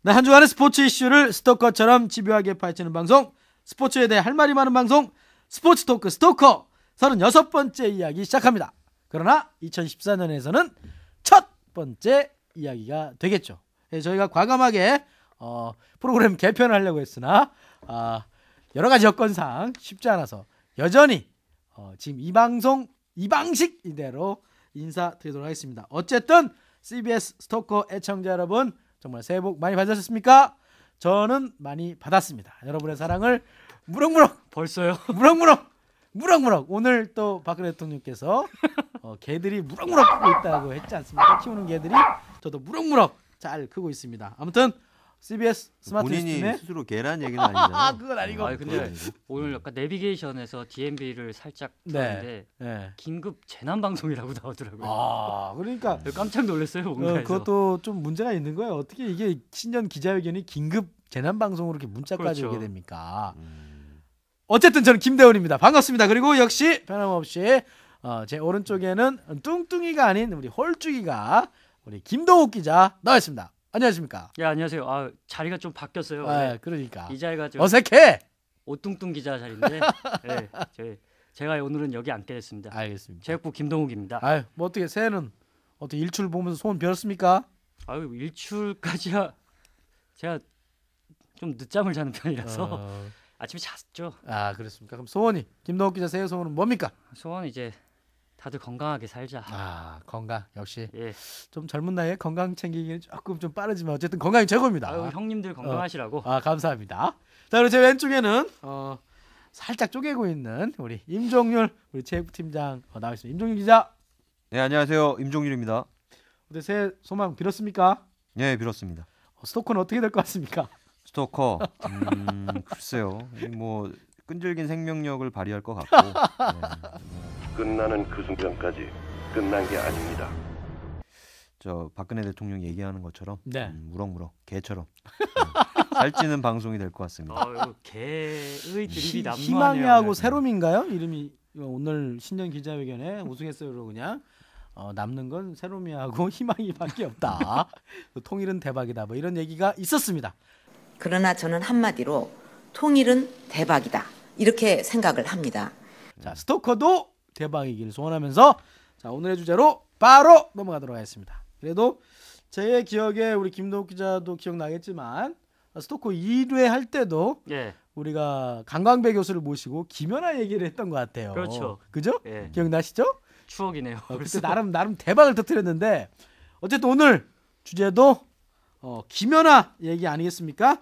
네, 한 주간의 스포츠 이슈를 스토커처럼 집요하게 파헤치는 방송, 스포츠에 대해 할 말이 많은 방송, 스포츠 토크 스토커 36번째 이야기 시작합니다. 그러나 2014년에서는 첫 번째 이야기가 되겠죠. 저희가 과감하게 프로그램 개편을 하려고 했으나 여러 가지 여건상 쉽지 않아서 여전히 지금 이 방송 이 방식 이대로 인사드리도록 하겠습니다. 어쨌든 CBS 스토커 애청자 여러분, 정말 새해 복 많이 받으셨습니까? 저는 많이 받았습니다. 여러분의 사랑을 무럭무럭, 벌써요? 무럭무럭 오늘 또 박근혜 대통령께서 개들이 무럭무럭 크고 있다고 했지 않습니까? 키우는 개들이 저도 무럭무럭 잘 크고 있습니다. 아무튼 CBS 스마트 본인이 시스템에 스스로 개란 얘기는 아니잖아요. 그건 아니고. 근데 오늘 약간 내비게이션에서 DMB를 살짝 봤는데 네. 긴급 재난 방송이라고 나오더라고요. 그러니까 깜짝 놀랐어요. 뭔가에서. 그것도 좀 문제가 있는 거예요. 어떻게 이게 신년 기자회견이 긴급 재난 방송으로 이렇게 문자까지 그렇죠. 오게 됩니까? 어쨌든 저는 김대훈입니다. 반갑습니다. 그리고 역시 변함없이 제 오른쪽에는 뚱뚱이가 아닌 우리 홀쭉이가 우리 김동욱 기자 나와 있습니다. 안녕하십니까? 예, 안녕하세요. 자리가 좀 바뀌었어요. 그러니까 이 자리가 좀 어색해. 오뚱뚱 기자 자리인데 제가 오늘은 여기 앉게 됐습니다. 알겠습니다. 체육부 김동욱입니다. 뭐 어떻게 새해는 어떻게 일출 보면서 소원 빌었습니까? 일출까지야 제가 좀 늦잠을 자는 편이라서 아침에 잤죠. 그렇습니까? 그럼 소원이 김동욱 기자 새해 소원은 뭡니까? 소원 이제 다들 건강하게 살자. 건강 역시. 예. 좀 젊은 나이에 건강 챙기기는 조금 좀 빠르지만 어쨌든 건강이 최고입니다. 형님들 건강하시라고. 감사합니다. 자, 그리고 제 왼쪽에는 살짝 쪼개고 있는 우리 임종률 우리 체육팀장 나와 있습니다. 임종률 기자. 네, 안녕하세요. 임종률입니다. 근데 새해 소망 빌었습니까? 네, 빌었습니다. 스토커는 어떻게 될 것 같습니까? 스토커. 글쎄요. 뭐 끈질긴 생명력을 발휘할 것 같고. 끝나는 그 순간까지 끝난 게 아닙니다. 저 박근혜 대통령 얘기하는 것처럼 무럭무럭 개처럼 살찌는 방송이 될 것 같습니다. 개의 드립이 난무하네요. 희망이하고 새롬인가요? 이름이 오늘 신년 기자회견에 우승했어요. 그냥 남는 건 새롬이하고 희망이밖에 없다. 통일은 대박이다. 뭐 이런 얘기가 있었습니다. 그러나 저는 한마디로 통일은 대박이다. 이렇게 생각을 합니다. 자, 스토커도 대박이기를 소원하면서 자, 오늘의 주제로 바로 넘어가도록 하겠습니다. 그래도 제 기억에 우리 김동욱 기자도 기억나겠지만 스토커 1회 할 때도 우리가 강광배 교수를 모시고 김연아 얘기를 했던 것 같아요. 그렇죠. 그죠? 예. 기억나시죠? 추억이네요. 그때 나름 대박을 터뜨렸는데 어쨌든 오늘 주제도 김연아 얘기 아니겠습니까?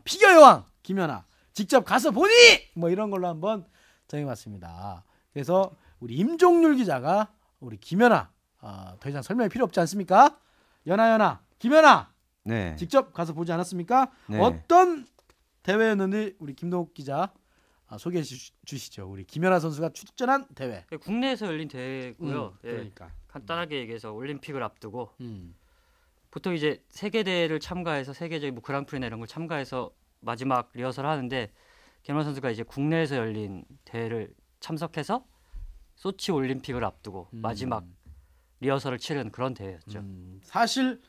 피겨 여왕 김연아 직접 가서 보니 뭐 이런 걸로 한번 정해봤습니다. 그래서 우리 임종률 기자가 우리 김연아 더 이상 설명이 필요 없지 않습니까? 연아 김연아 직접 가서 보지 않았습니까? 네. 어떤 대회였는지 우리 김동욱 기자 소개해 주시죠. 우리 김연아 선수가 출전한 대회. 국내에서 열린 대회고요. 그러니까 간단하게 얘기해서 올림픽을 앞두고 보통 이제 세계 대회를 참가해서 세계적인 뭐 그랑프리나 이런 걸 참가해서 마지막 리허설을 하는데 김연아 선수가 이제 국내에서 열린 대회를 참석해서 소치 올림픽을 앞두고 마지막 리허설을 치른 그런 대회였죠. 사실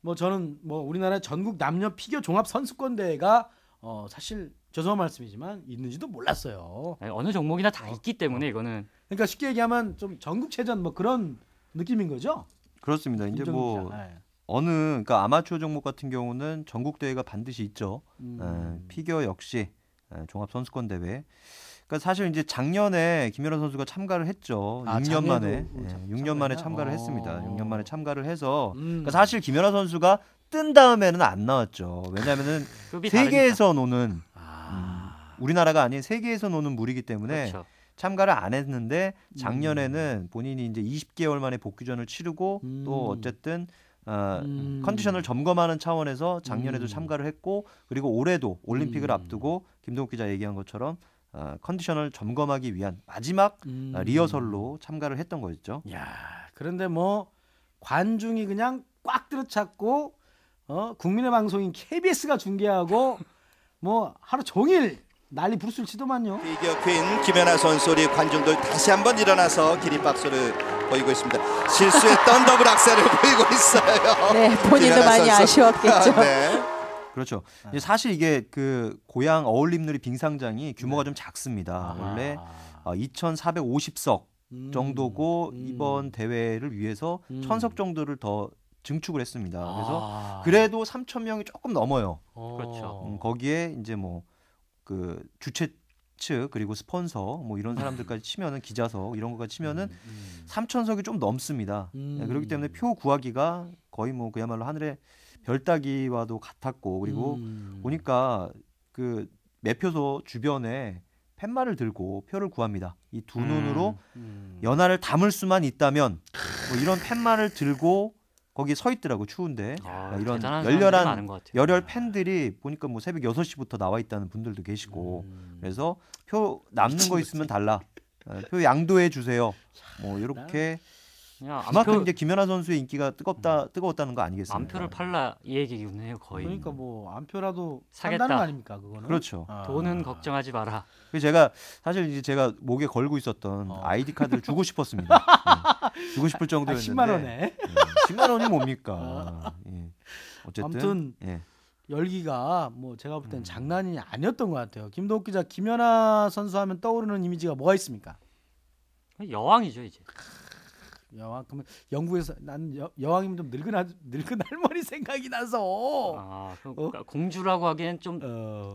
뭐 저는 뭐 우리나라 전국 남녀 피겨 종합 선수권 대회가 사실 죄송한 말씀이지만 있는지도 몰랐어요. 어느 종목이나 다 있기 때문에 이거는 그러니까 쉽게 얘기하면 좀 전국체전 뭐 그런 느낌인 거죠. 그렇습니다. 이제 뭐 그러니까 아마추어 종목 같은 경우는 전국 대회가 반드시 있죠. 피겨 역시 종합 선수권 대회. 그러니까 사실 이제 작년에 김연아 선수가 참가를 했죠. 6년 만에 6년 만에 참가를 했습니다. 6년 만에 참가를 해서 그러니까 사실 김연아 선수가 뜬 다음에는 안 나왔죠. 왜냐하면은 세계에서 노는 우리나라가 아닌 세계에서 노는 물이기 때문에 그렇죠. 참가를 안 했는데 작년에는 본인이 이제 20개월 만에 복귀전을 치르고 또 어쨌든 컨디션을 점검하는 차원에서 작년에도 참가를 했고 그리고 올해도 올림픽을 앞두고 김동욱 기자 얘기한 것처럼 컨디션을 점검하기 위한 마지막 리허설로 참가를 했던 거였죠. 야, 그런데 뭐 관중이 그냥 꽉 들어찼고 국민의 방송인 KBS가 중계하고 뭐 하루 종일 난리 부르스를 치더만요. 피겨 퀸 김연아 선수 우리 관중들 다시 한번 일어나서 기립박수를 보이고 있습니다. 실수했던 더블 악셀을 보이고 있어요. 네, 본인도 많이 선수. 아쉬웠겠죠. 네. 그렇죠. 네. 사실 이게 그 고양 어울림누리 빙상장이 규모가 좀 작습니다. 아하. 원래 2,450석 정도고 음. 이번 대회를 위해서 음. 1,000석 정도를 더 증축을 했습니다. 그래서 아. 그래도 3,000명이 조금 넘어요. 그렇죠. 거기에 이제 뭐 그 주최 측 그리고 스폰서 뭐 이런 사람들까지 치면은 기자석 이런 거까지 치면은 3,000석이 좀 넘습니다. 네, 그렇기 때문에 표 구하기가 거의 뭐 그야말로 하늘의 별 따기와도 같았고 그리고 보니까 그 매표소 주변에 팻말을 들고 표를 구합니다. 이 두 눈으로 연화를 담을 수만 있다면 뭐 이런 팻말을 들고 거기 서 있더라고 추운데 이런 대단한 사람들이 많은 것 같아요. 열혈 팬들이 보니까 뭐 새벽 6시부터 나와 있다는 분들도 계시고 그래서 표 남는 거 있으면 달라 표 양도해 주세요. 뭐 이렇게 그냥 그만큼 이제 김연아 선수의 인기가 뜨거웠다는 거 아니겠습니까? 안표를 팔라 이 얘기군요 거의. 그러니까 뭐 안표라도 사겠다. 산다는 거 아닙니까 그거는? 그렇죠. 돈은 걱정하지 마라. 그래서 제가 사실 이제 제가 목에 걸고 있었던 아이디 카드를 주고 싶었습니다. 주고 싶을 정도였는데 10만 원에 10만 원이 뭡니까? 예. 어쨌든 아무튼 예. 열기가 뭐 제가 볼 땐 장난이 아니었던 것 같아요. 김도욱 기자, 김연아 선수 하면 떠오르는 이미지가 뭐가 있습니까? 여왕이죠 이제. 여왕 그러면 영국에서 난 여왕이면 좀 늙은 할머니 생각이 나서 그러니까 공주라고 하기엔 좀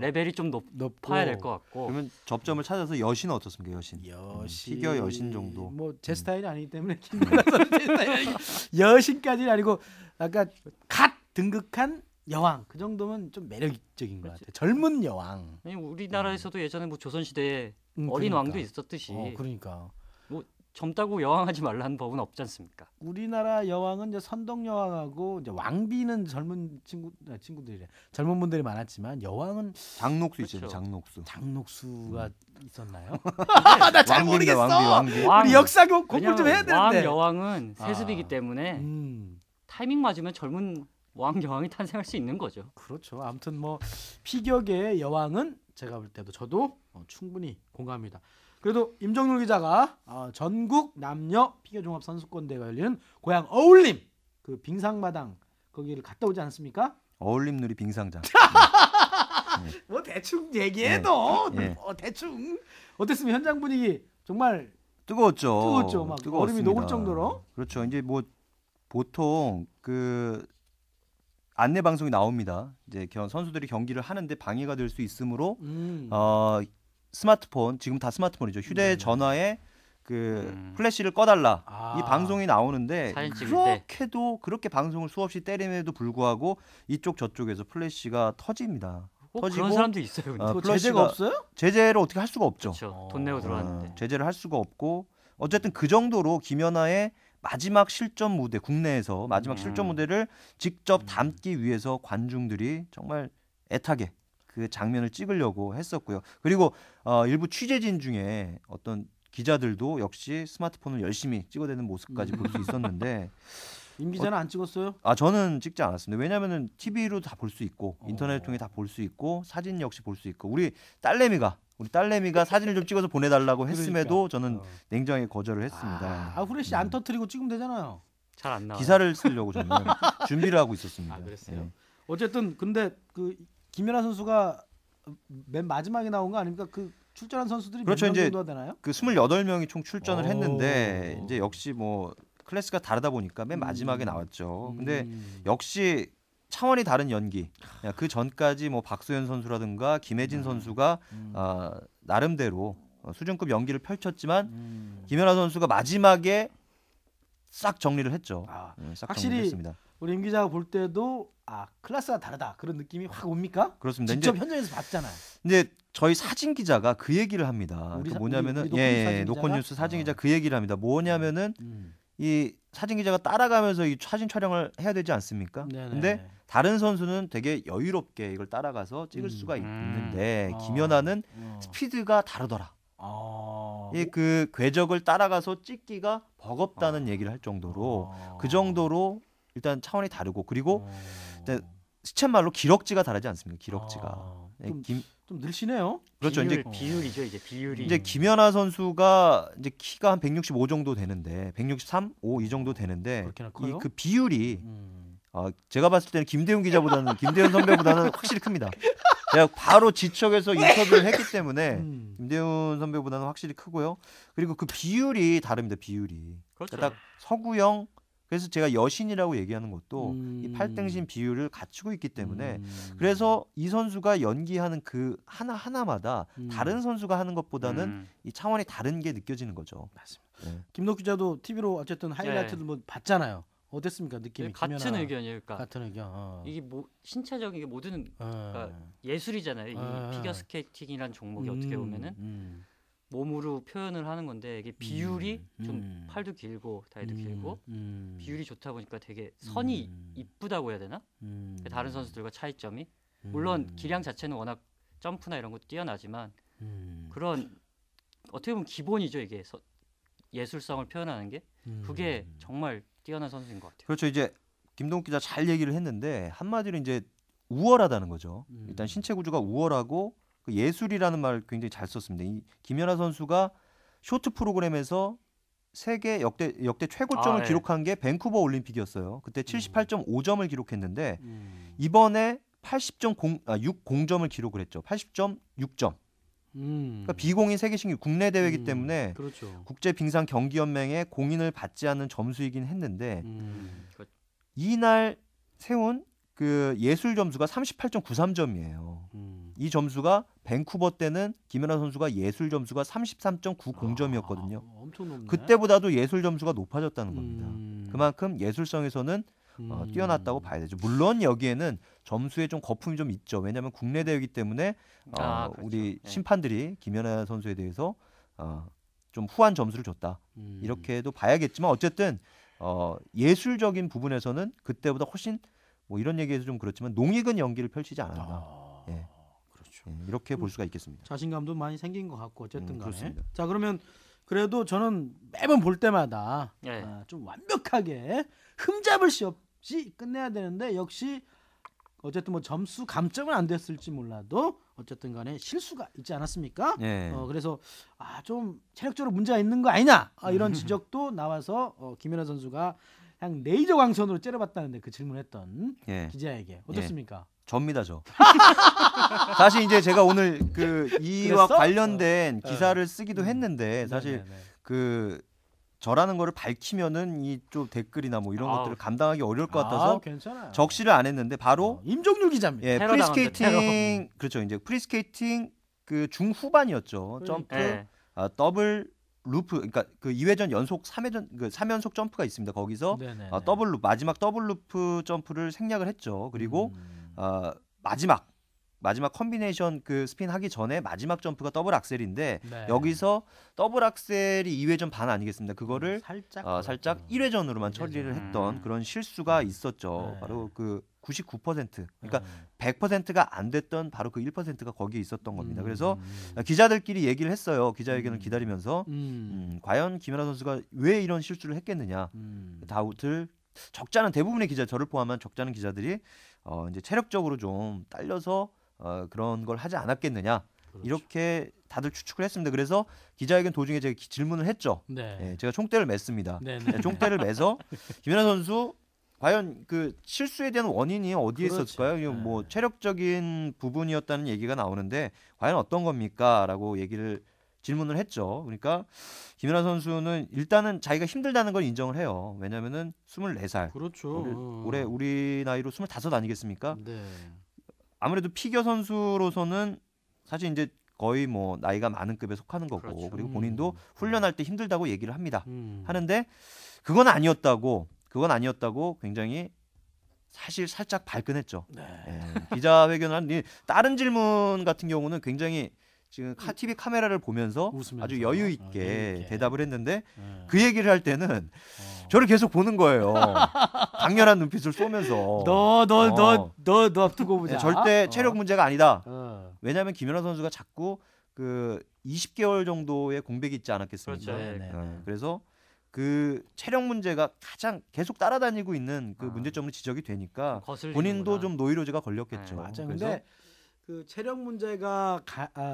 레벨이 좀 높아야 될 것 같고. 그러면 접점을 찾아서 여신은 어떻습니까? 여신. 피겨 여신 정도. 뭐 제 스타일이 아니기 때문에 김연아 선수 제 스타일이 아니고 여신까지는 아니고 약간 갓 등극한 여왕 그 정도면 좀 매력적인 것 같아요. 젊은 여왕. 아니, 우리나라에서도 예전에 뭐 조선 시대에 어린 그러니까. 왕도 있었듯이 그러니까 뭐 젊다고 여왕하지 말라는 법은 없지 않습니까? 우리나라 여왕은 이제 선덕 여왕하고 이제 왕비는 젊은 친구들이래. 젊은 분들이 많았지만 여왕은 장녹수 그렇죠. 있잖아요. 장녹수. 장녹수가 있었나요? 나 잘 모르겠어. 왕비. 우리 역사 공부 좀 해야 왕 되는데. 여왕은 세습이기 때문에 타이밍 맞으면 젊은 왕 여왕이 탄생할 수 있는 거죠. 그렇죠. 아무튼 뭐 피겨계의 여왕은 제가 볼 때도 저도 충분히 공감합니다. 그래도 임정률 기자가 전국 남녀 피겨 종합 선수권 대회가 열리는 고향 어울림 그 빙상마당 거기를 갔다 오지 않았습니까? 어울림누리 빙상장. 뭐 대충 얘기해도 네. 대충 어땠습니까? 현장 분위기 정말 뜨거웠죠. 막 뜨거웠습니다. 얼음이 녹을 정도로. 그렇죠. 이제 뭐 보통 그 안내 방송이 나옵니다. 이제 선수들이 경기를 하는데 방해가 될 수 있으므로 스마트폰 지금 다 스마트폰이죠. 휴대전화에 그 플래시를 꺼달라 이 방송이 나오는데 사진 찍을 그렇게도 그렇게 방송을 수없이 때림에도 불구하고 이쪽 저쪽에서 플래시가 터집니다. 터지고 그런 사람도 있어요. 근데. 제재가 없어요? 제재를 어떻게 할 수가 없죠. 그렇죠. 돈 내고 들어왔는데. 제재를 할 수가 없고 어쨌든 그 정도로 김연아의 마지막 실전 무대 국내에서 마지막 실전 무대를 직접 담기 위해서 관중들이 정말 애타게 그 장면을 찍으려고 했었고요. 그리고 일부 취재진 중에 어떤 기자들도 역시 스마트폰을 열심히 찍어대는 모습까지 볼 수 있었는데 임 기자는 안 찍었어요? 저는 찍지 않았습니다. 왜냐하면은 TV로 다 볼 수 있고 인터넷 통해 다 볼 수 있고 사진 역시 볼 수 있고 우리 딸내미가 사진을 좀 찍어서 보내달라고 했음에도 저는 냉정하게 거절을 했습니다. 후레쉬 안 터뜨리고 찍으면 되잖아요. 잘 안 나와. 기사를 쓰려고 저는 준비를 하고 있었습니다. 그랬어요. 예. 어쨌든 근데 그 김연아 선수가 맨 마지막에 나온 거 아닙니까? 그 출전한 선수들이 그렇죠. 몇 명 이제 정도 되나요? 그 28명이 총 출전을 했는데 이제 역시 뭐 클래스가 다르다 보니까 맨 마지막에 나왔죠. 근데 역시 차원이 다른 연기. 그 전까지 뭐 박소연 선수라든가 김혜진 선수가 나름대로 수준급 연기를 펼쳤지만 김연아 선수가 마지막에 싹 정리를 했죠. 싹 확실히 정리했습니다. 우리 임 기자가 볼 때도 클래스가 다르다 그런 느낌이 확 옵니까? 그렇습니다. 직접 이제, 현장에서 봤잖아요. 근데 저희 사진 기자가 그 얘기를 합니다. 우리 뭐냐면은 우리 노컷뉴스 사진 기자 그 얘기를 합니다. 뭐냐면은 이 사진 기자가 따라가면서 이 사진 촬영을 해야 되지 않습니까? 네네. 근데 다른 선수는 되게 여유롭게 이걸 따라가서 찍을 수가 있는데 김연아는 스피드가 다르더라. 이 그 궤적을 따라가서 찍기가 버겁다는 얘기를 할 정도로 그 정도로 일단 차원이 다르고 그리고 시쳇말로 기럭지가 다르지 않습니까? 기럭지가. 좀 늘씬해요. 그렇죠. 이제 비율이죠. 이제 비율이. 이제 김연아 선수가 이제 키가 한 165 정도 되는데 163, 5 이 정도 되는데 그렇게나 커요? 그 비율이 제가 봤을 때는 김대훈 선배보다는 확실히 큽니다. 제가 바로 지척에서 인터뷰를 했기 때문에 김대훈 선배보다는 확실히 크고요. 그리고 그 비율이 다릅니다. 비율이. 그렇죠. 딱 서구형. 그래서 제가 여신이라고 얘기하는 것도 이 팔등신 비율을 갖추고 있기 때문에 그래서 이 선수가 연기하는 그 하나하나마다 다른 선수가 하는 것보다는 이 차원이 다른 게 느껴지는 거죠. 맞습니다. 네. 김덕 기자도 TV로 어쨌든 하이라이트도 뭐 봤잖아요. 어땠습니까? 느낌이? 같은 김연아. 의견이에요. 그러니까 같은 의견. 이게 뭐 신체적인 게 모든 그러니까 예술이잖아요. 이 피겨 스케이팅이란 종목이 어떻게 보면은 몸으로 표현을 하는 건데 이게 비율이 좀 팔도 길고 다리도 길고 비율이 좋다 보니까 되게 선이 이쁘다고 해야 되나? 다른 선수들과 차이점이 물론 기량 자체는 워낙 점프나 이런 것도 뛰어나지만 그런 어떻게 보면 기본이죠. 이게 예술성을 표현하는 게 그게 정말 뛰어난 선수인 것 같아요. 그렇죠. 이제 김동욱 기자 잘 얘기를 했는데 한마디로 이제 우월하다는 거죠. 일단 신체 구조가 우월하고 그 예술이라는 말을 굉장히 잘 썼습니다. 이 김연아 선수가 쇼트 프로그램에서 세계 역대 최고점을 기록한 게 밴쿠버 올림픽이었어요. 그때 78.5점을 기록했는데 이번에 80.60점을 기록을 했죠. 80.6점. 그러니까 비공인 세계 신기 국내 대회이기 때문에 그렇죠. 국제 빙상 경기 연맹의 공인을 받지 않는 점수이긴 했는데 이날 세운 그 예술 점수가 38.93점이에요. 이 점수가 밴쿠버 때는 김연아 선수가 예술 점수가 33.90점이었거든요. 엄청 높네. 그때보다도 예술 점수가 높아졌다는 겁니다. 그만큼 예술성에서는 뛰어났다고 봐야 되죠. 물론 여기에는 점수에 좀 거품이 좀 있죠. 왜냐하면 국내 대회이기 때문에 그렇죠. 우리 심판들이 김연아 선수에 대해서 좀 후한 점수를 줬다. 이렇게도 봐야겠지만 어쨌든 예술적인 부분에서는 그때보다 훨씬 뭐 이런 얘기해서 좀 그렇지만 농익은 연기를 펼치지 않았나. 예. 그렇죠. 예, 이렇게 볼 수가 있겠습니다. 자신감도 많이 생긴 것 같고 어쨌든 간에. 그렇습니다. 자 그러면 그래도 저는 매번 볼 때마다 네. 좀 완벽하게 흠잡을 수 없이 끝내야 되는데 역시 어쨌든 뭐 점수 감점은 안 됐을지 몰라도 어쨌든 간에 실수가 있지 않았습니까? 예. 그래서 좀 체력적으로 문제가 있는 거 아니냐 이런 지적도 나와서 김연아 선수가 그냥 레이저 광선으로 째려봤다는데 그 질문했던 예. 기자에게 어떻습니까? 접니다 저. 사실 이제 제가 오늘 그 이와 그랬어? 관련된 기사를 쓰기도 했는데 사실 네네네. 그 저라는 거를 밝히면은 이 좀 댓글이나 뭐 이런 것들을 감당하기 어려울 것 같아서 괜찮아요. 적시를 안 했는데 바로 임종률 기자입니다. 예, 테러 당한다, 프리스케이팅 그렇죠. 이제 프리스케이팅 그 중후반이었죠. 점프 네. 더블 루프 그러니까 그 2회전 연속 3회전 그 3연속 점프가 있습니다. 거기서 네네네. 더블 루프 마지막 더블 루프 점프를 생략을 했죠. 그리고 마지막 컨비네이션 그 스핀 하기 전에 마지막 점프가 더블 악셀인데 네. 여기서 더블 악셀이 2회전 반 아니겠습니다. 그거를 살짝 1회전으로만 처리를 했던 그런 실수가 있었죠. 네. 바로 그 99% 그러니까 100%가 안 됐던 바로 그 1%가 거기에 있었던 겁니다. 그래서 기자들끼리 얘기를 했어요. 기자회견을 기다리면서 과연 김연아 선수가 왜 이런 실수를 했겠느냐. 다들 적잖은 대부분의 기자 저를 포함한 적잖은 기자들이 이제 체력적으로 좀 딸려서 그런 걸 하지 않았겠느냐. 그렇죠. 이렇게 다들 추측을 했습니다. 그래서 기자회견 도중에 제가 질문을 했죠. 네. 예, 제가 총대를 맸습니다. 네네. 총대를 매서 김연아 선수 과연 그 실수에 대한 원인이 어디에 그렇지. 있었을까요? 이거 뭐 체력적인 부분이었다는 얘기가 나오는데 과연 어떤 겁니까?라고 질문을 했죠. 그러니까 김연아 선수는 일단은 자기가 힘들다는 걸 인정을 해요. 왜냐면은 24살. 그렇죠. 올해 우리 나이로 25 아니겠습니까? 네. 아무래도 피겨 선수로서는 사실 이제 거의 뭐 나이가 많은 급에 속하는 거고 그렇죠. 그리고 본인도 훈련할 때 힘들다고 얘기를 합니다. 하는데 그건 아니었다고 굉장히 사실 살짝 발끈했죠. 네. 예, 기자회견한 다른 질문 같은 경우는 굉장히 지금 TV 카메라를 보면서 웃으면서. 아주 여유 있게 대답을 했는데 네. 그 얘기를 할 때는 저를 계속 보는 거예요. 강렬한 눈빛을 쏘면서 너 두고 보자. 예, 절대 체력 문제가 아니다. 어. 왜냐하면 김연아 선수가 자꾸 그 20개월 정도의 공백이 있지 않았겠습니까? 그렇죠. 네. 그래서 그 체력 문제가 가장 계속 따라다니고 있는 그 문제점으로 지적이 되니까 본인도 좀 노이로제가 걸렸겠죠. 맞아. 그래서 근데 그 체력 문제가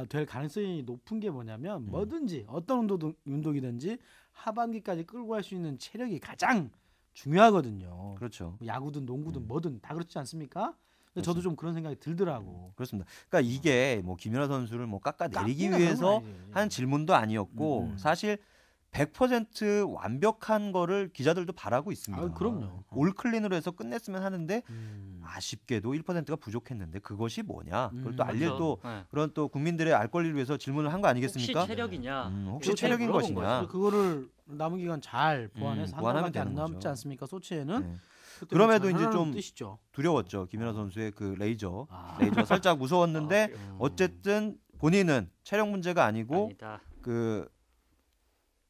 될 가능성이 높은 게 뭐냐면 뭐든지 어떤 운동이든지 하반기까지 끌고 갈 수 있는 체력이 가장 중요하거든요. 그렇죠. 야구든 농구든 뭐든 다 그렇지 않습니까? 근데 저도 좀 그런 생각이 들더라고. 그렇습니다. 그러니까 이게 뭐 김연아 선수를 뭐 깎아내리기 깎기는 위해서 그런 건 아니지. 한 질문도 아니었고 사실 100% 완벽한 거를 기자들도 바라고 있습니다. 아, 그럼요. 올 클린으로 해서 끝냈으면 하는데 아쉽게도 1%가 부족했는데 그것이 뭐냐? 그걸 또 알려 또 네. 그런 또 국민들의 알 권리를 위해서 질문을 한 거 아니겠습니까? 혹시 체력이냐? 혹시 이거 체력인 물어본 것이냐? 거죠. 그거를 남은 기간 잘 보완해서 한 보완하면 달밖에 안 되는 남지 거죠. 않습니까? 소치에는. 네. 그때 그럼에도 뭐 이제 잘하라는 좀 뜻이죠. 두려웠죠. 김연아 선수의 그 레이저 아. 살짝 무서웠는데 어쨌든 본인은 체력 문제가 아니고 아니다. 그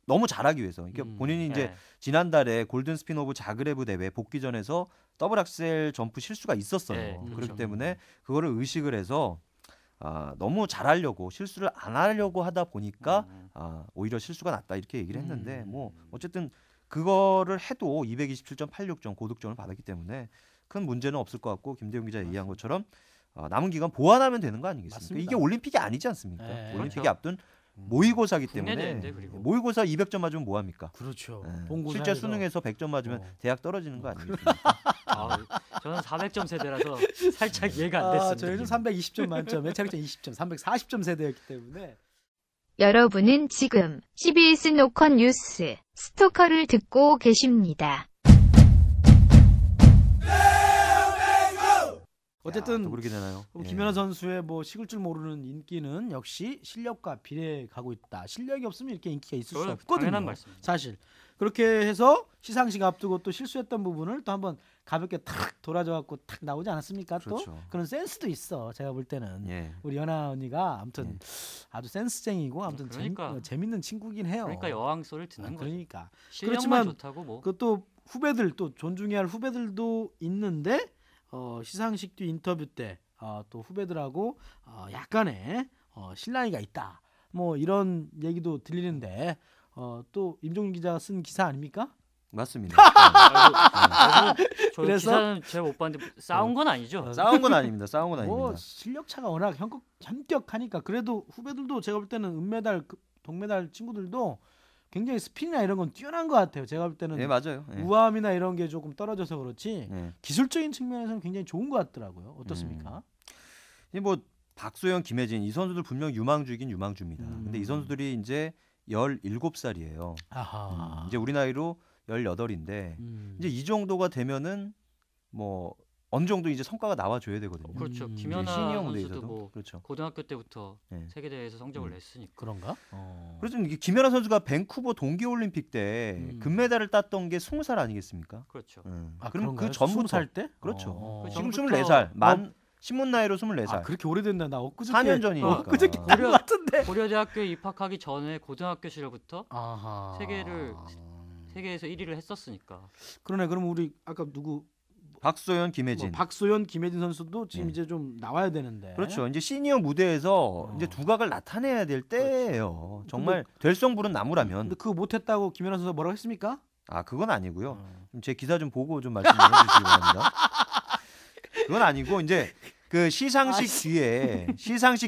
너무 잘하기 위해서. 그러니까 본인이 이제 네. 지난달에 골든 스핀 오브 자그레브 대회 복귀전에서 더블 악셀 점프 실수가 있었어요. 네, 그렇기 그렇죠. 때문에 그거를 의식을 해서 너무 잘하려고 실수를 안 하려고 하다 보니까 오히려 실수가 났다 이렇게 얘기를 했는데 뭐 어쨌든 그거를 해도 227.86점 고득점을 받았기 때문에 큰 문제는 없을 것 같고 김대웅 기자 얘기한 것처럼 남은 기간 보완하면 되는 거 아니겠습니까? 맞습니다. 이게 올림픽이 아니지 않습니까? 네. 올림픽이 그렇죠. 앞둔 모의고사기 국내 때문에 대회인데, 그리고. 모의고사 200점 맞으면 뭐 합니까? 그렇죠. 네. 본고사에서. 실제 수능에서 100점 맞으면 대학 떨어지는 거 아니겠습니까? 저는 400점 세대라서 살짝 이해가 안 됐습니다. 저희는 320점 만점에 체력점 20점, 340점 세대였기 때문에. 여러분은 지금 CBS 노컷 뉴스 스토커를 듣고 계십니다. 어쨌든 또 그렇게 되나요? 김연아 선수의 뭐 식을 줄 모르는 인기는 역시 실력과 비례해 가고 있다. 실력이 없으면 이렇게 인기가 있을 수 그건 없거든요. 당연한 말씀입니다. 사실 그렇게 해서 시상식 앞두고 또 실수했던 부분을 또 한번 가볍게 탁 돌아져 갖고 탁 나오지 않았습니까? 그렇죠. 또 그런 센스도 있어. 제가 볼 때는 예. 우리 연아 언니가 아무튼 아주 센스쟁이고 아무튼 그러니까. 재밌는 친구긴 해요. 그러니까 여왕 소리를 듣는 거죠. 그러니까 실력만 그렇지만 좋다고 뭐. 그 또 후배들 또 존중해야 할 후배들도 있는데 시상식 뒤 인터뷰 때 또 후배들하고 약간의 실랑이가 있다. 뭐 이런 얘기도 들리는데 또 임종윤 기자가 쓴 기사 아닙니까? 맞습니다. 저 그래서- 기사는 제가 못 봤는데 싸운 건 아니죠. 싸운 건 아닙니다. 싸운 건 뭐 아닙니다. 실력 차가 워낙 현격하니까 그래도 후배들도 제가 볼 때는 은메달, 동메달 친구들도 굉장히 스피드나 이런 건 뛰어난 것 같아요. 제가 볼 때는 예, 맞아요. 예. 우아함이나 이런 게 조금 떨어져서 그렇지 예. 기술적인 측면에서는 굉장히 좋은 것 같더라고요. 어떻습니까? 뭐 박소영, 김혜진 이 선수들 분명 유망주이긴 유망주입니다. 근데 이 선수들이 이제 17살이에요. 아하. 이제 우리 나이로 18인데 이제 이 정도가 되면은 뭐 어느 정도 이제 성과가 나와줘야 되거든요. 그렇죠. 이제 김연아 시니어 선수도 무대에서도 뭐 그렇죠. 고등학교 때부터 네. 세계 대회에서 성적을 냈으니까. 그런가? 그래서 이게 김연아 선수가 밴쿠버 동계올림픽 때 금메달을 땄던 게 20살 아니겠습니까? 그렇죠. 그럼 그런가요? 그 전부터 20살 때? 그렇죠. 그 지금 전부터 24살 만 신문 나이로 24살. 아, 그렇게 오래됐나? 나 엊그저께 4년 전이니까. 엊그저께 본것 같은데. 고려대학교에 입학하기 전에 고등학교 시절부터 아하. 세계에서 1위를 했었으니까. 그러네. 그럼 우리 아까 누구 박소연, 김혜진. 박소연, 김혜진 선수도 지금 네. 이제 좀 나와야 되는데. 그렇죠. 이제 시니어 무대에서 이제 두각을 나타내야 될 때예요. 정말 될 성부른 나무라면. 근데 그거 못했다고 김연아 선수가 뭐라고 했습니까? 아 그건 아니고요. 좀 제 기사 좀 보고 좀 말씀해 주시기 바랍니다. 그건 아니고 이제 그 시상식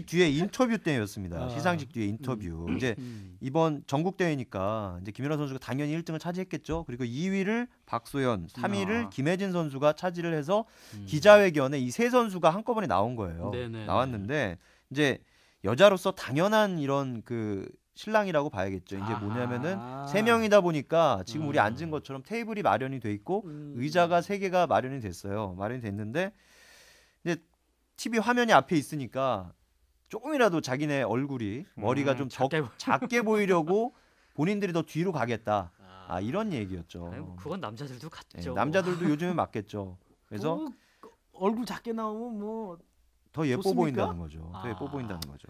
뒤에 인터뷰 때였습니다. 시상식 뒤에 인터뷰. 이제 이번 전국 대회니까 이제 김연아 선수가 당연히 1등을 차지했겠죠. 그리고 2위를 박소연, 3위를 김혜진 선수가 차지를 해서 기자회견에 이 세 선수가 한꺼번에 나온 거예요. 네네네. 나왔는데 이제 여자로서 당연한 이런 그 신랑이라고 봐야겠죠. 이제 뭐냐면은 세 명이다 보니까 지금 우리 앉은 것처럼 테이블이 마련이 돼 있고 의자가 3개가 마련이 됐어요. 마련이 됐는데 이제 TV 화면이 앞에 있으니까 조금이라도 자기네 얼굴이 머리가 좀 작게 보이려고 본인들이 더 뒤로 가겠다. 이런 얘기였죠. 아니, 뭐 그건 남자들도 같죠. 네, 남자들도 요즘에 맞겠죠. 그래서 얼굴 작게 나오면 뭐 더 예뻐 좋습니까? 보인다는 거죠. 더 예뻐 보인다는 거죠.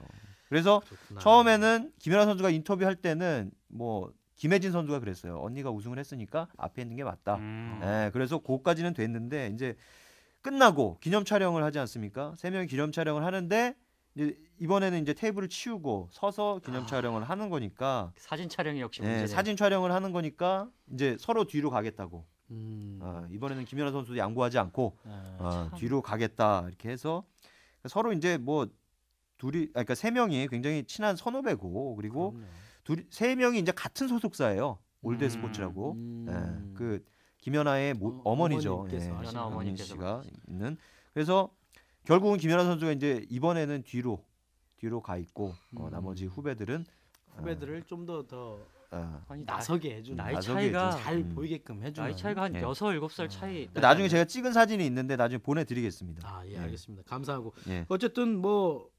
그래서 처음에는 김연아 선수가 인터뷰할 때는 뭐 김혜진 선수가 그랬어요. 언니가 우승을 했으니까 앞에 있는 게 맞다. 네, 그래서 그거까지는 됐는데 이제 끝나고 기념 촬영을 하지 않습니까? 3명이 기념 촬영을 하는데 이제 이번에는 이제 테이블을 치우고 서서 기념 촬영을 하는 거니까 사진 촬영이 역시 네, 문제네요. 사진 촬영을 하는 거니까 이제 서로 뒤로 가겠다고. 이번에는 김연아 선수도 양보하지 않고 뒤로 가겠다 이렇게 해서 서로 이제 뭐 그러니까 3명이 굉장히 친한 선후배고 그리고 3명이 이제 같은 소속사예요. 올드 스포츠라고. 그 김연아의 어머니죠. 어머님께서 예, 하시는 연아 김연아 어머니께서 씨가 있는. 그래서 결국은 김연아 선수가 이제 이번에는 뒤로 가 있고 나머지 후배들은 후배들을 좀 더 아니, 나서게 해주는 나이 나서게 차이가 해주는. 잘 보이게끔 해주는. 나이 차이가 한 예. 6, 7살 차이. 나중에 제가 찍은 사진이 있는데 나중에 보내드리겠습니다. 아, 예, 예. 알겠습니다. 감사하고 예. 어쨌든 뭐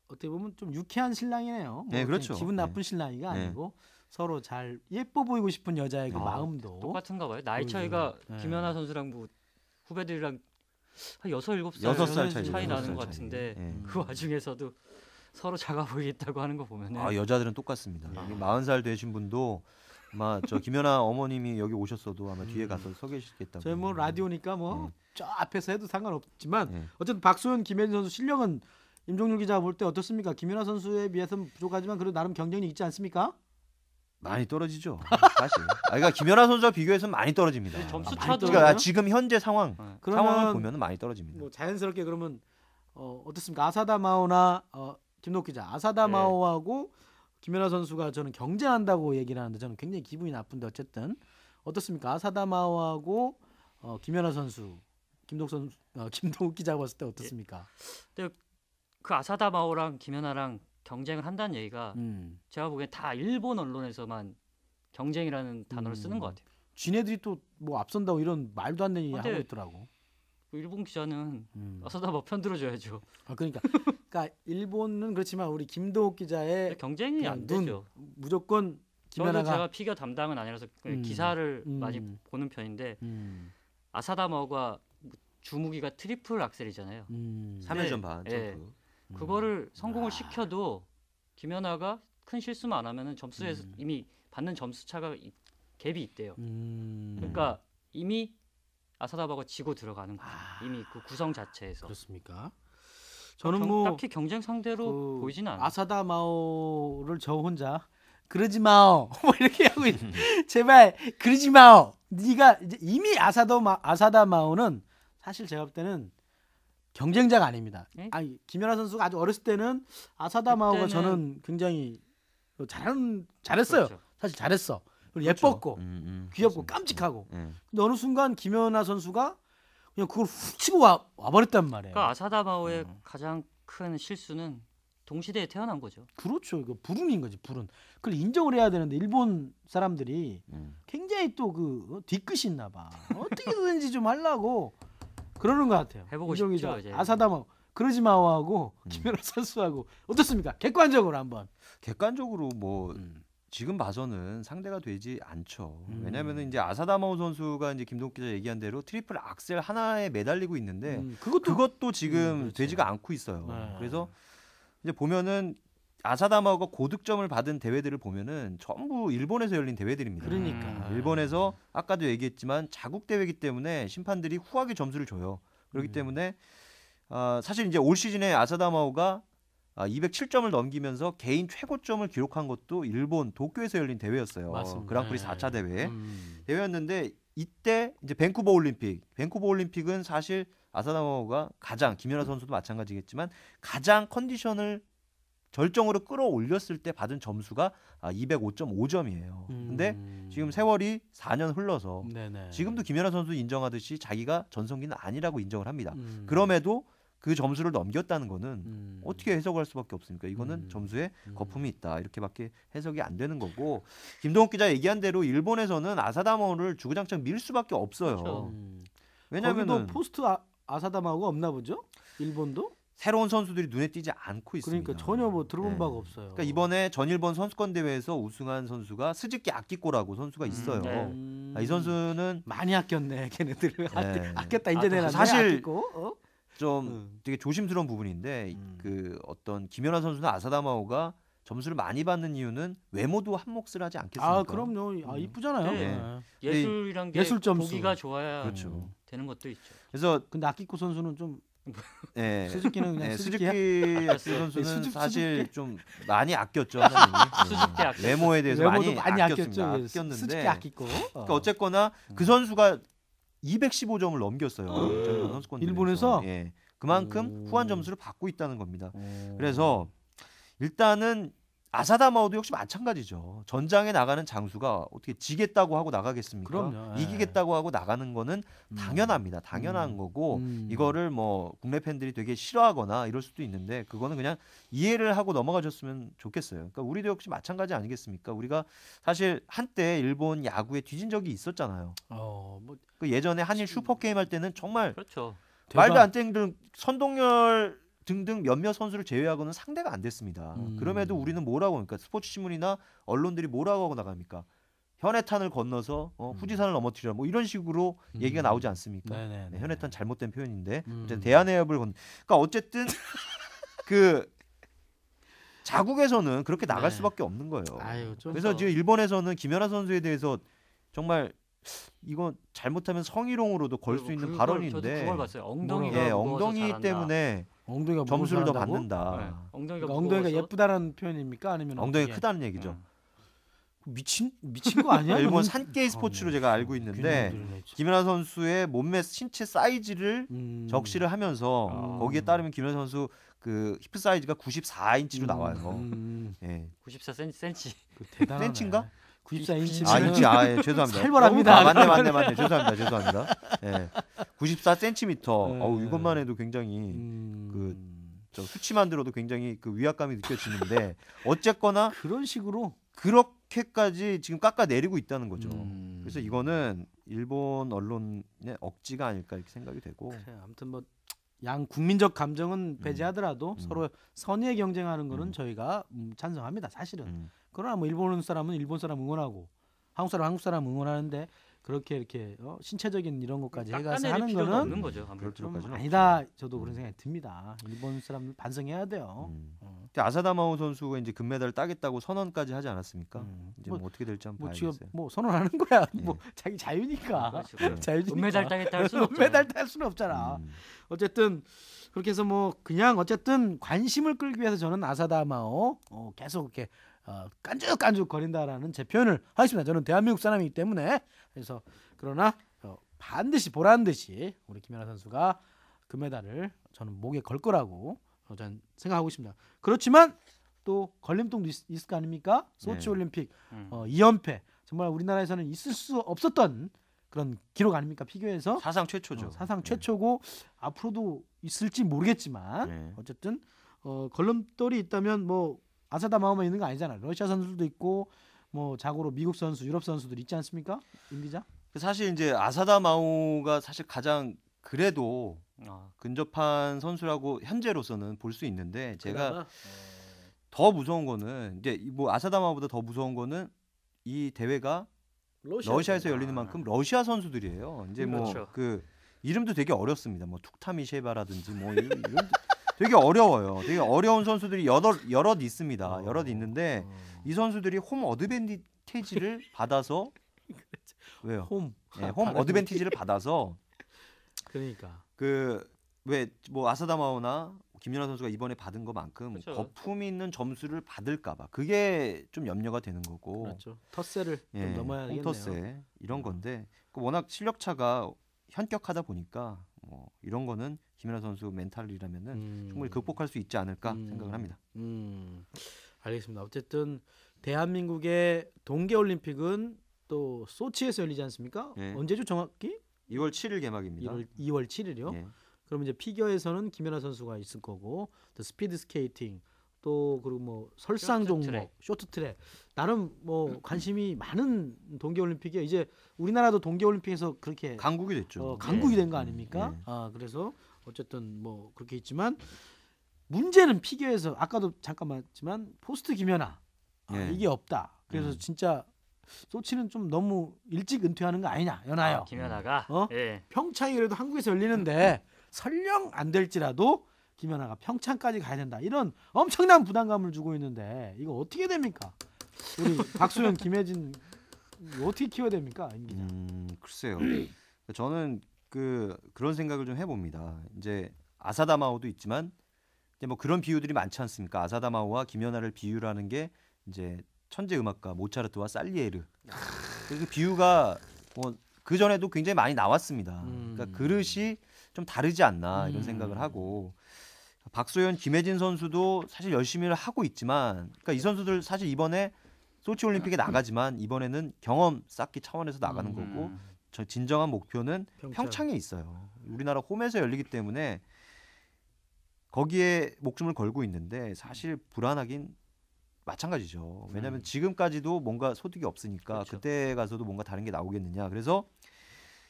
어떻게 보면 좀 유쾌한 신랑이네요. 뭐 네, 그렇죠. 기분 나쁜 네. 신랑이가 네. 아니고 서로 잘 예뻐 보이고 싶은 여자의 그 아, 마음도 똑같은가 봐요. 나이 보이고. 차이가 네. 김연아 선수랑 뭐 후배들이랑 한 6, 7살 6살 차이 차이 나는 여섯 것 살 같은데 차이. 예. 그 와중에서도 서로 작아 보이겠다고 하는 거 보면은 아 여자들은 똑같습니다. 40살 되신 분도 아마 저 김연아 어머님이 여기 오셨어도 아마 뒤에 가서 서 계시겠다고. 저희 뭐 라디오니까 뭐 저 앞에서 해도 상관없지만 예. 어쨌든 박소연 김혜진 선수 실력은 임종률 기자 볼 때 어떻습니까? 김연아 선수에 비해서는 부족하지만 그래도 나름 경쟁이 있지 않습니까? 많이 떨어지죠. 사실. 그러니까 김연아 선수와 비교해서는 많이 떨어집니다. 점수 많이 차도 떨어져요? 그러니까 지금 현재 상황을 그러면 보면 많이 떨어집니다. 뭐 자연스럽게 그러면 어떻습니까? 아사다마오나 김록 기자 아사다마오하고 김연아 선수가 저는 경쟁한다고 얘기를 하는데 저는 굉장히 기분이 나쁜데 어쨌든 어떻습니까? 아사다마오하고 김연아 선수 김동욱 기자가 봤을 때 어떻습니까? 그 아사다 마오랑 김연아랑 경쟁을 한다는 얘기가 제가 보기엔 다 일본 언론에서만 경쟁이라는 단어를 쓰는 것 같아요. 지네들이 또 뭐 앞선다고 이런 말도 안 되는 얘기 근데 하고 있더라고. 그 일본 기자는 아사다 마오 편 들어줘야죠. 그러니까 일본은 그렇지만 우리 김동욱 기자의 경쟁이 그냥 안 눈, 되죠. 무조건 저도 김연아가 제가 피겨 담당은 아니라서 기사를 많이 보는 편인데 아사다 마오가 주무기가 트리플 악셀이잖아요. 3회전 반 예. 점프. 그거를 성공을 시켜도 김연아가 큰 실수만 안 하면은 점수에서 이미 받는 점수 차가 갭이 있대요. 그러니까 이미 아사다마오가 지고 들어가는 거죠. 이미 그 구성 자체에서. 그렇습니까? 저는 뭐 딱히 경쟁 상대로 보이지는 않아요. 아사다마오를 저 혼자 그러지 마오 뭐 이렇게 하고 제발 그러지 마오. 네가 이제 이미 아사다마오는 사실 제가 볼 때는 경쟁자가 아닙니다. 네? 아니 김연아 선수가 아주 어렸을 때는 아사다마오가 그때는- 저는 굉장히 잘했어요. 그렇죠. 사실 잘했어. 그리고 예뻤고 귀엽고 그렇습니다. 깜찍하고. 예. 근데 어느 순간 김연아 선수가 그냥 그걸 훅 치고 와버렸단 말이에요. 그러니까 아사다마오의 가장 큰 실수는 동시대에 태어난 거죠. 그렇죠. 이거 불운인 거지 불운. 그걸 인정을 해야 되는데 일본 사람들이 굉장히 또 그 뒤끝이 있나 봐. 어떻게든지 좀 하려고 그러는 것 같아요. 해보고 이종희 싶죠, 기자, 이제. 아사다마오 그러지 마오하고 김연아 선수하고 어떻습니까? 객관적으로 한번. 객관적으로 뭐 지금 봐서는 상대가 되지 않죠. 왜냐하면 이제 아사다마오 선수가 이제 김동욱 기자 얘기한 대로 트리플 악셀 하나에 매달리고 있는데 그것도 지금 그렇죠. 되지가 않고 있어요. 네. 그래서 이제 보면은 아사다마오가 고득점을 받은 대회들을 보면은 전부 일본에서 열린 대회들입니다. 그러니까 일본에서 아까도 얘기했지만 자국 대회이기 때문에 심판들이 후하게 점수를 줘요. 그렇기 때문에 사실 이제 올 시즌에 아사다마오가 207점을 넘기면서 개인 최고점을 기록한 것도 일본 도쿄에서 열린 대회였어요. 맞습니다. 그랑프리 네. 4차 대회 대회였는데 이때 이제 밴쿠버 올림픽은 사실 아사다마오가 가장 김연아 선수도 마찬가지겠지만 가장 컨디션을 절정으로 끌어올렸을 때 받은 점수가 205.5점이에요. 근데 지금 세월이 4년 흘러서 네네. 지금도 김연아 선수 인정하듯이 자기가 전성기는 아니라고 인정을 합니다. 그럼에도 그 점수를 넘겼다는 거는 어떻게 해석을 할 수밖에 없습니까? 이거는 점수에 거품이 있다. 이렇게밖에 해석이 안 되는 거고 김동욱 기자 얘기한 대로 일본에서는 아사다마오를 주구장창 밀 수밖에 없어요. 그렇죠. 왜냐하면 거기도 포스트 아사다마오가 없나 보죠? 일본도? 새로운 선수들이 눈에 띄지 않고 있습니다. 그러니까 전혀 뭐 들어본 네. 바가 없어요. 그러니까 이번에 전일본 선수권 대회에서 우승한 선수가 스즈키 아키코라고 선수가 있어요. 네. 이 선수는 많이 아꼈네, 걔네들을. 네. 아꼈다 이제 내놨네. 사실 아끼고. 좀 되게 조심스러운 부분인데 그 어떤 김연아 선수나 아사다마오가 점수를 많이 받는 이유는 외모도 한 몫을 하지 않겠습니까? 아 그럼요. 이쁘잖아요. 네. 네. 예술이란 게 예술 점수. 보기가 좋아야 그렇죠. 되는 것도 있죠. 그래서 근데 아키코 선수는 좀 예, 스즈키는 그냥 예, 스즈키야? 스즈키 선수는 수줍- 사실 수줍게? 좀 많이 아꼈죠. 하나님이. 수줍게 아꼈죠. 외모에 대해서 외모도 많이 많이 아꼈습니다. 아꼈죠. 아꼈는데 스즈키 아키코. 그러니까 어쨌거나 그 선수가 215점을 넘겼어요. 전일본 선수권 일본에서? 대회에서. 예. 그만큼 후한 점수를 받고 있다는 겁니다. 그래서 일단은 아사다마오도 역시 마찬가지죠. 전장에 나가는 장수가 어떻게 지겠다고 하고 나가겠습니까? 그럼요. 예. 이기겠다고 하고 나가는 거는 당연합니다. 당연한 거고 이거를 뭐 국내 팬들이 되게 싫어하거나 이럴 수도 있는데 그거는 그냥 이해를 하고 넘어가줬으면 좋겠어요. 그러니까 우리도 역시 마찬가지 아니겠습니까? 우리가 사실 한때 일본 야구에 뒤진 적이 있었잖아요. 뭐 그 예전에 한일 슈퍼게임 할 때는 정말 그렇죠. 말도 안 되는 선동열 등등 몇몇 선수를 제외하고는 상대가 안 됐습니다. 그럼에도 우리는 뭐라고 합니까? 스포츠 신문이나 언론들이 뭐라고 하고 나갑니까? 현해탄을 건너서 후지산을 넘어뜨리라 뭐 이런 식으로 얘기가 나오지 않습니까? 네, 현해탄 잘못된 표현인데 어쨌든 대한해협을 그러니까 어쨌든 그 자국에서는 그렇게 나갈 수밖에 없는 거예요. 그래서 지금 일본에서는 김연아 선수에 대해서 정말 이건 잘못하면 성희롱으로도 걸 수 있는 발언인데 저도 그걸 봤어요. 엉덩이 때문에 점수를 더 받는다. 네. 엉덩이가 엉덩이가 예쁘다는 표현입니까? 아니면 엉덩이가 크다는 얘기죠. 미친 거 아니야? 일본 산케이 스포츠로 제가 알고 있는데 김연아 선수의 몸매 신체 사이즈를 적시를 하면서 거기에 따르면 김연아 선수 그 힙 사이즈가 94인치로 나와요. 예. 94cm. 센치인가? 94인치. 예, 죄송합니다. 살벌합니다. 맞네. 죄송합니다. 예. 94cm. 이것만 해도 굉장히 저 수치만 들어도 굉장히 그 위압감이 느껴지는데 어쨌거나 그런 식으로 그렇게까지 지금 깎아내리고 있다는 거죠. 그래서 이거는 일본 언론의 억지가 아닐까 이렇게 생각이 되고. 그래, 아무튼 뭐 양 국민적 감정은 배제하더라도 서로 선의의 경쟁하는 거는 저희가 찬성합니다. 사실은. 그러나 뭐 일본 사람은 일본 사람 응원하고 한국 사람 한국 사람 응원하는데 그렇게 이렇게 신체적인 이런 것까지 해가서 하는 거는 없는 거죠. 좀 아니다. 저도 그런 생각이 듭니다. 일본 사람들 반성해야 돼요. 아사다마오 선수가 이제 금메달을 따겠다고 선언까지 하지 않았습니까? 이제 뭐 어떻게 될지 한번 봐야겠어요. 지금 뭐 선언하는 거야. 뭐 자기 자유니까. 자유니까. 금메달 따겠다 할 수는 없잖아. 금메달 딸 수는 없잖아. 어쨌든 그렇게 해서 뭐 그냥 어쨌든 관심을 끌기 위해서 저는 아사다마오 계속 이렇게 깐죽깐죽 거린다라는 제 표현을 하겠습니다. 저는 대한민국 사람이기 때문에. 그래서 그러나 반드시 보란 듯이 우리 김연아 선수가 금메달을 저는 목에 걸 거라고 저는 생각하고 있습니다. 그렇지만 또 걸림돌도 있을 거 아닙니까? 소치 올림픽 2연패 정말 우리나라에서는 있을 수 없었던 그런 기록 아닙니까? 피겨에서 사상 최초죠. 사상 최초고 앞으로도 있을지 모르겠지만 어쨌든 걸림돌이 있다면 뭐 아사다마오만 있는 거 아니잖아요. 러시아 선수들도 있고 뭐 자고로 미국 선수, 유럽 선수들 있지 않습니까? 임 기자? 사실 이제 아사다마오가 사실 가장 그래도 근접한 선수라고 현재로서는 볼 수 있는데 제가 더 무서운 거는 이제 뭐 아사다마오보다 더 무서운 거는 이 대회가 러시아에서 열리는 만큼 러시아 선수들이에요. 이제 뭐 그 이름도 되게 어렵습니다. 뭐 툭타미셰바라든지 뭐 이런 되게 어려워요. 되게 어려운 선수들이 여럿 있습니다. 여럿 있는데 이 선수들이 홈 어드밴티지를 받아서 왜요? 홈 어드밴티지를 받아서 그러니까 그 왜 뭐 아사다마오나 김연아 선수가 이번에 받은 것만큼 그렇죠. 거품 있는 점수를 받을까봐 그게 좀 염려가 되는 거고. 그렇죠. 터세를 좀 넘어야 되겠네요. 홈터세 이런 건데 워낙 실력 차가 현격하다 보니까 뭐 이런 거는 김연아 선수 멘탈이라면은 충분히 극복할 수 있지 않을까 생각을 합니다. 알겠습니다. 어쨌든 대한민국의 동계올림픽은 또 소치에서 열리지 않습니까? 언제죠 정확히? 2월 7일 개막입니다. 2월 7일이요? 그럼 이제 피겨에서는 김연아 선수가 있을 거고 또 스피드 스케이팅 또 그리고 뭐 설상 종목, 쇼트트랙 나름 뭐 관심이 많은 동계올림픽이에요. 이제 우리나라도 동계올림픽에서 그렇게 강국이 됐죠. 강국이 된 거 아닙니까? 그래서 어쨌든 뭐 그렇게 있지만 문제는 피겨에서 아까도 잠깐 말했지만 포스트 김연아 이게 없다. 그래서 진짜 소치는 좀 너무 일찍 은퇴하는 거 아니냐, 연하여. 김연아가 평창이 그래도 한국에서 열리는데 설령 안 될지라도 김연아가 평창까지 가야 된다. 이런 엄청난 부담감을 주고 있는데 이거 어떻게 됩니까? 우리 박소연, 김혜진 어떻게 키워야 됩니까? 글쎄요. 저는 그런 생각을 좀 해봅니다. 이제 아사다마오도 있지만 이제 뭐 그런 비유들이 많지 않습니까? 아사다마오와 김연아를 비유라는 게 이제 천재 음악가 모차르트와 살리에르. 그 비유가 뭐 그 전에도 굉장히 많이 나왔습니다. 그러니까 그릇이 좀 다르지 않나 이런 생각을 하고 박소연, 김혜진 선수도 사실 열심히 하고 있지만, 그러니까 이 선수들 사실 이번에 소치 올림픽에 나가지만 이번에는 경험 쌓기 차원에서 나가는 거고, 저 진정한 목표는 평창에 있어요. 우리나라 홈에서 열리기 때문에 거기에 목숨을 걸고 있는데 사실 불안하긴 마찬가지죠. 왜냐하면 지금까지도 뭔가 소득이 없으니까 그렇죠. 그때 가서도 뭔가 다른 게 나오겠느냐. 그래서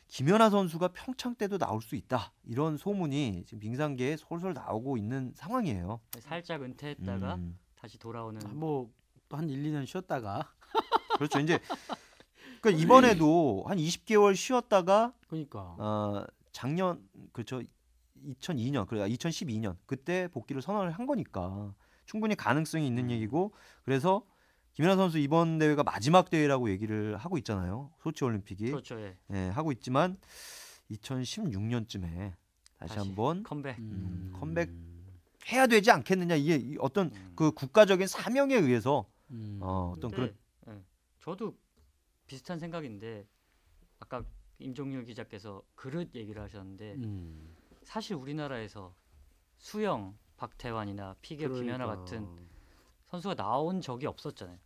김연아 선수가 평창 때도 나올 수 있다. 이런 소문이 지금 빙상계에 솔솔 나오고 있는 상황이에요. 살짝 은퇴했다가 다시 돌아오는. 뭐 또 한 1, 2년 쉬었다가 그렇죠. 이제 그러니까 이번에도 한 20개월 쉬었다가 그러니까 작년 그렇죠. 2002년 그래 2012년 그때 복귀를 선언을 한 거니까 충분히 가능성이 있는 얘기고, 그래서 김연아 선수 이번 대회가 마지막 대회라고 얘기를 하고 있잖아요. 소치 올림픽이. 그렇죠. 예. 예, 하고 있지만 2016년쯤에 다시 한번 컴백. 컴백 해야 되지 않겠느냐. 이게 어떤 그 국가적인 사명에 의해서 어떤 근데, 그런 예. 저도 비슷한 생각인데 아까 임종률 기자께서 그릇 얘기를 하셨는데 사실 우리나라에서 수영 박태환이나 피겨 김연아 같은 선수가 나온 적이 없었잖아요.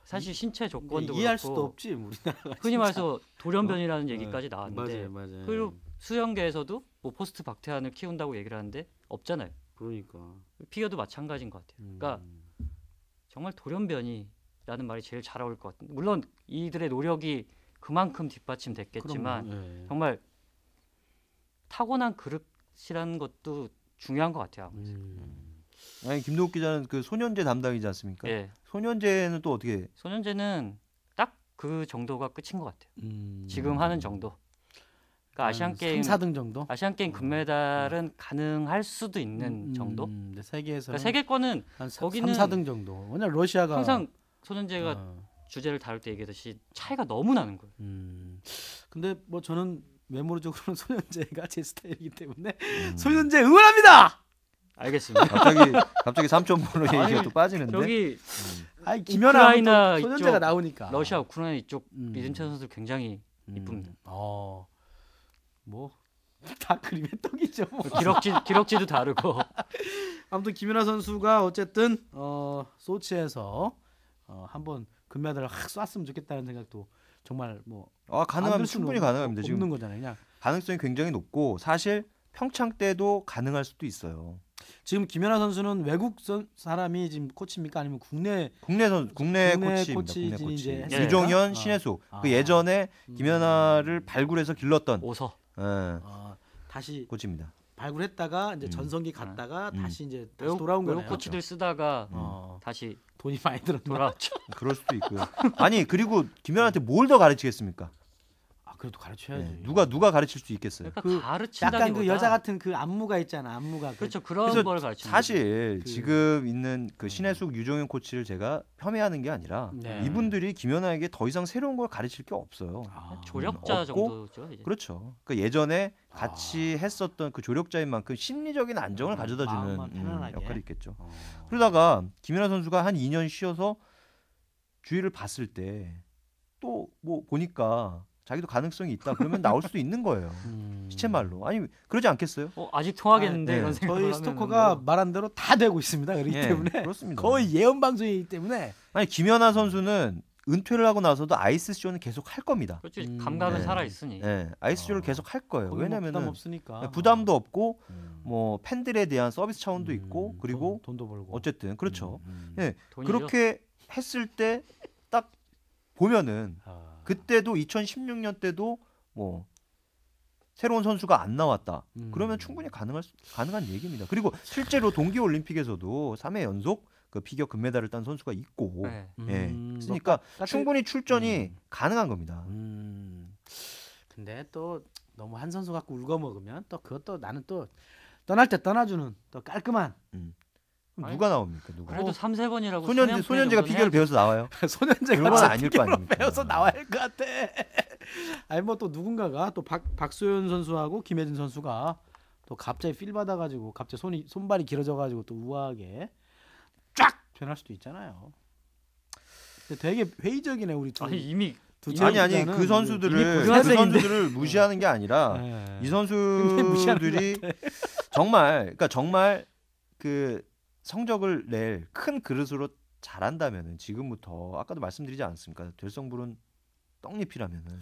사실 신체 조건도 이해할 그렇고 수도 없지 우리나라가. 흔히 말해서 돌연변이라는 얘기까지 나왔는데 맞아요. 그리고 수영계에서도 뭐 포스트 박태환을 키운다고 얘기를 하는데 없잖아요. 그러니까 피겨도 마찬가지인 것 같아요. 그러니까 정말 돌연변이라는 말이 제일 잘 어울릴 것 같아요. 물론 이들의 노력이 그만큼 뒷받침됐겠지만 정말 타고난 그릇이라는 것도 중요한 것 같아요. 아니 김도욱 기자는 그 소년제 담당이지 않습니까? 예. 소년제는 또 어떻게? 소년제는 딱 그 정도가 끝인 것 같아요. 지금 하는 정도. 그러니까 아시안 게임 3, 4등 정도? 아시안 게임 금메달은 가능할 수도 있는 정도. 근데 세계에서 그러니까 세계권은 한 3, 거기는 4등 정도. 왜냐면 러시아가 항상 소년제가 주제를 다룰 때 얘기하듯이 차이가 너무 나는 거예요. 근데 뭐 저는 외모적으로는 소년제가 제 스타일이기 때문에 소년제 응원합니다. 알겠습니다. 갑자기 3.5로 얘기가 또 빠지는데. 저기 아니 김연아 우크라이나 소년제가 이쪽, 나오니까. 러시아 우크라이나 이쪽 리듬차 선수들 굉장히 이쁩니다. 뭐 다 그림의 떡이죠. 뭐. 기럭지도 다르고. 아무튼 김연아 선수가 어쨌든 소치에서 한번 금메달을 확 쐈으면 좋겠다는 생각도 정말 뭐 가능하면 충분히 가능합니다. 지금 없는 거잖아요. 그냥 가능성이 굉장히 높고 사실 평창 때도 가능할 수도 있어요. 지금 김연아 선수는 외국 사람이 지금 코치입니까 아니면 국내 국내 코치입니다. 코치진이 국내 코치. 이제 유종현, 신혜숙. 그 예전에 김연아를 발굴해서 길렀던 오서. 다시 코치입니다. 발굴했다가 이제 전성기 갔다가 다시 이제 다시 돌아온 외국 거네요. 코치들 쓰다가 다시 돈이 많이 들었나? 돌아왔죠. 그럴 수도 있고요. 아니 그리고 김연아한테 뭘 더 가르치겠습니까? 그래도 가르쳐야지. 누가 가르칠 수 있겠어요? 그러니까 가르친다기보다 약간 그 여자 같은 그 안무가 있잖아. 안무가. 그렇죠. 그런 그래서 걸 가르치는 사실 지금 있는 그 신혜숙, 유종현 코치를 제가 폄훼하는 게 아니라 이분들이 김연아에게 더 이상 새로운 걸 가르칠 게 없어요. 조력자 없고, 정도죠. 이제. 그렇죠. 그러니까 예전에 같이 했었던 그 조력자인 만큼 심리적인 안정을 가져다주는 역할이 있겠죠. 그러다가 김연아 선수가 한 2년 쉬어서 주위를 봤을 때 또 뭐 보니까 자기도 가능성이 있다. 그러면 나올 수도 있는 거예요. 시체말로. 아니 그러지 않겠어요? 아직 통하겠는데 이런 생각을 저희 스토커가 말한 대로 다 되고 있습니다. 그렇기 때문에 그렇습니다. 거의 예언 방송이기 때문에 아니 김연아 선수는 은퇴를 하고 나서도 아이스 쇼는 계속 할 겁니다. 그렇지. 감각은 살아 있으니. 아이스 쇼를 계속 할 거예요. 왜냐면은 부담 없으니까. 부담도 없고 뭐 팬들에 대한 서비스 차원도 있고 그리고 돈도 벌고. 어쨌든 그렇죠. 돈이죠. 그렇게 했을 때 딱 보면은 그때도 2016년 때도 뭐 새로운 선수가 안 나왔다. 그러면 충분히 가능한 얘기입니다. 그리고 실제로 동계 올림픽에서도 3회 연속 그 피겨 금메달을 딴 선수가 있고, 그러니까 충분히 출전이 가능한 겁니다. 근데 또 너무 한 선수 갖고 울거 먹으면 또 그것도 나는 또 떠날 때 떠나주는 또 깔끔한. 그럼 누가 나옵니까? 누가? 그래도 3, 4번이라고 소년제가 피겨를 배워서 나와요. 소년제가 그건 아닐 거 아닙니까? 배워서 나와야 할 것 같아. 아니 뭐 또 누군가가 또 박소연 선수하고 김혜진 선수가 또 갑자기 필 받아가지고 갑자기 손발이 길어져가지고 또 우아하게 쫙 변할 수도 있잖아요. 근데 되게 회의적이네 우리 두. 아니 이미 아니 그 선수들을 무시하는 게 아니라 이 선수들이 정말 그 성적을 낼 큰 그릇으로 잘한다면은 지금부터 아까도 말씀드리지 않았습니까? 될성부른 떡잎이라면은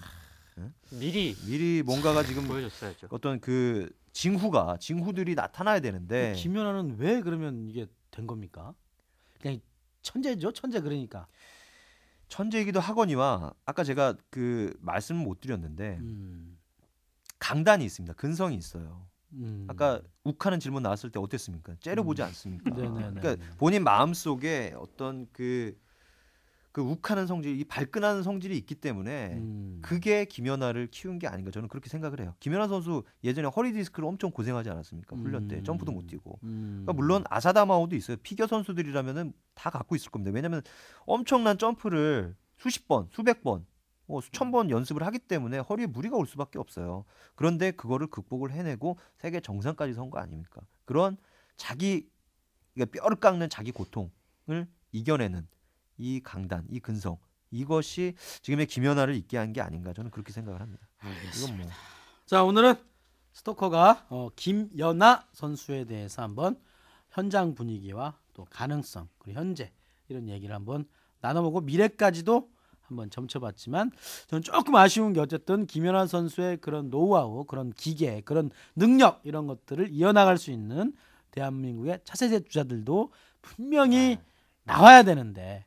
미리 뭔가가 지금 보여줬어야죠. 어떤 그 징후들이 나타나야 되는데 김연아는 왜 그러면 이게 된 겁니까? 그냥 천재죠, 천재. 그러니까 천재이기도 하거니와 아까 제가 그 말씀을 못 드렸는데 강단이 있습니다. 근성이 있어요. 아까 욱하는 질문 나왔을 때 어땠습니까? 째려보지 않습니까? 그러니까 본인 마음속에 어떤 그 욱하는 성질, 이 발끈하는 성질이 있기 때문에 그게 김연아를 키운 게 아닌가 저는 그렇게 생각을 해요. 김연아 선수 예전에 허리 디스크로 엄청 고생하지 않았습니까? 훈련 때 점프도 못 뛰고. 그러니까 물론 아사다마오도 있어요. 피겨 선수들이라면은 다 갖고 있을 겁니다. 왜냐하면 엄청난 점프를 수십 번, 수백 번, 수천 번 연습을 하기 때문에 허리에 무리가 올 수밖에 없어요. 그런데 그거를 극복을 해내고 세계 정상까지 선 거 아닙니까? 그런 그러니까 뼈를 깎는 자기 고통을 이겨내는 이 강단, 이 근성, 이것이 지금의 김연아를 있게 한 게 아닌가 저는 그렇게 생각을 합니다. 알겠습니다. 이건 뭐. 자, 오늘은 스토커가 김연아 선수에 대해서 한번 현장 분위기와 또 가능성 그리고 현재 이런 얘기를 한번 나눠보고 미래까지도 한번 점쳐봤지만 저는 조금 아쉬운 게 어쨌든 김연아 선수의 그런 노하우, 그런 기계, 그런 능력 이런 것들을 이어나갈 수 있는 대한민국의 차세대 주자들도 분명히 나와야 되는데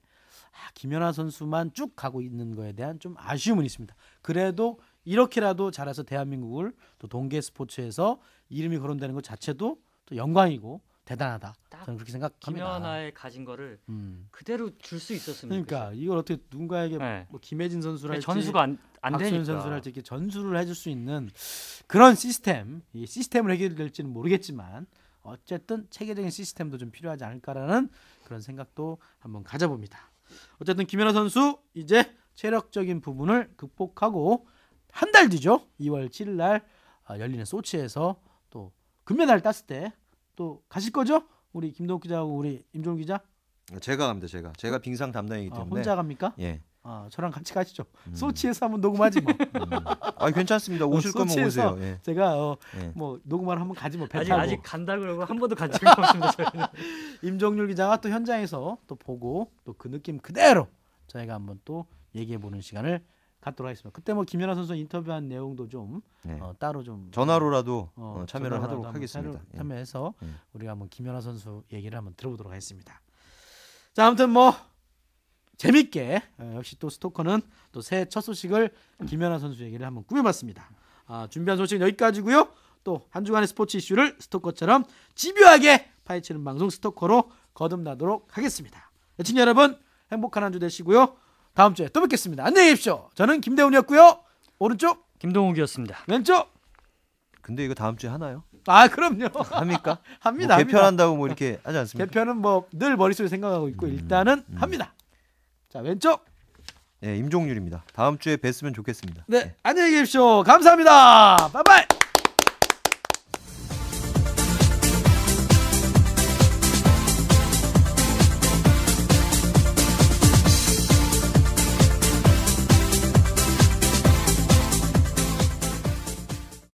김연아 선수만 쭉 가고 있는 거에 대한 좀 아쉬움은 있습니다. 그래도 이렇게라도 잘해서 대한민국을 또 동계 스포츠에서 이름이 거론되는 것 자체도 또 영광이고 대단하다. 저는 그렇게 생각합니다. 김연아의 가진 거를 그대로 줄 수 있었으면 그러니까 이걸 어떻게 누군가에게 뭐 김혜진 선수랄지 전수가 안 박수현 되니까 선수랄지 이렇게 전수를 해줄 수 있는 그런 시스템, 이 시스템을 해결될지는 모르겠지만 어쨌든 체계적인 시스템도 좀 필요하지 않을까라는 그런 생각도 한번 가져봅니다. 어쨌든 김연아 선수 이제 체력적인 부분을 극복하고 한 달 뒤죠. 2월 7일 날 열리는 소치에서 또 금메달 땄을 때 또 가실 거죠? 우리 김동욱 기자하고 우리 임종 기자? 제가 갑니다. 제가 빙상 담당이기 때문에. 혼자 갑니까? 예. 저랑 같이 가시죠. 소치에서 한번 녹음하지 뭐. 괜찮습니다. 오실 거면 오세요. 예. 제가 뭐 녹음하러 한번 가지 뭐. 아직 간다 그러고 한 번도 간 적이 없습니다. 저희는. 임종률 기자가 또 현장에서 또 보고 또 그 느낌 그대로 저희가 한번 또 얘기해 보는 시간을 갖도록 하겠습니다. 그때 뭐 김연아 선수 인터뷰한 내용도 좀 따로 좀 전화로라도 참여를 하도록 하겠습니다. 참여해서 우리가 한번 김연아 선수 얘기를 한번 들어보도록 하겠습니다. 자, 아무튼 뭐 재밌게 역시 또 스토커는 또 새해 첫 소식을 김연아 선수 얘기를 한번 꾸며봤습니다. 준비한 소식은 여기까지고요. 또 한 주간의 스포츠 이슈를 스토커처럼 집요하게 파헤치는 방송 스토커로 거듭나도록 하겠습니다. 시청자 여러분 행복한 한 주 되시고요. 다음 주에 또 뵙겠습니다. 안녕히 계십시오. 저는 김대훈이었고요. 오른쪽 김동욱이었습니다. 왼쪽. 근데 이거 다음 주에 하나요? 그럼요. 합니까? 합니다. 뭐 개편한다고 뭐 이렇게 하지 않습니까? 개편은 뭐 늘 머릿속에 생각하고 있고 일단은 합니다. 자, 왼쪽. 네, 임종률입니다. 다음 주에 뵀으면 좋겠습니다. 네, 안녕히 계십시오. 감사합니다. 바이바이.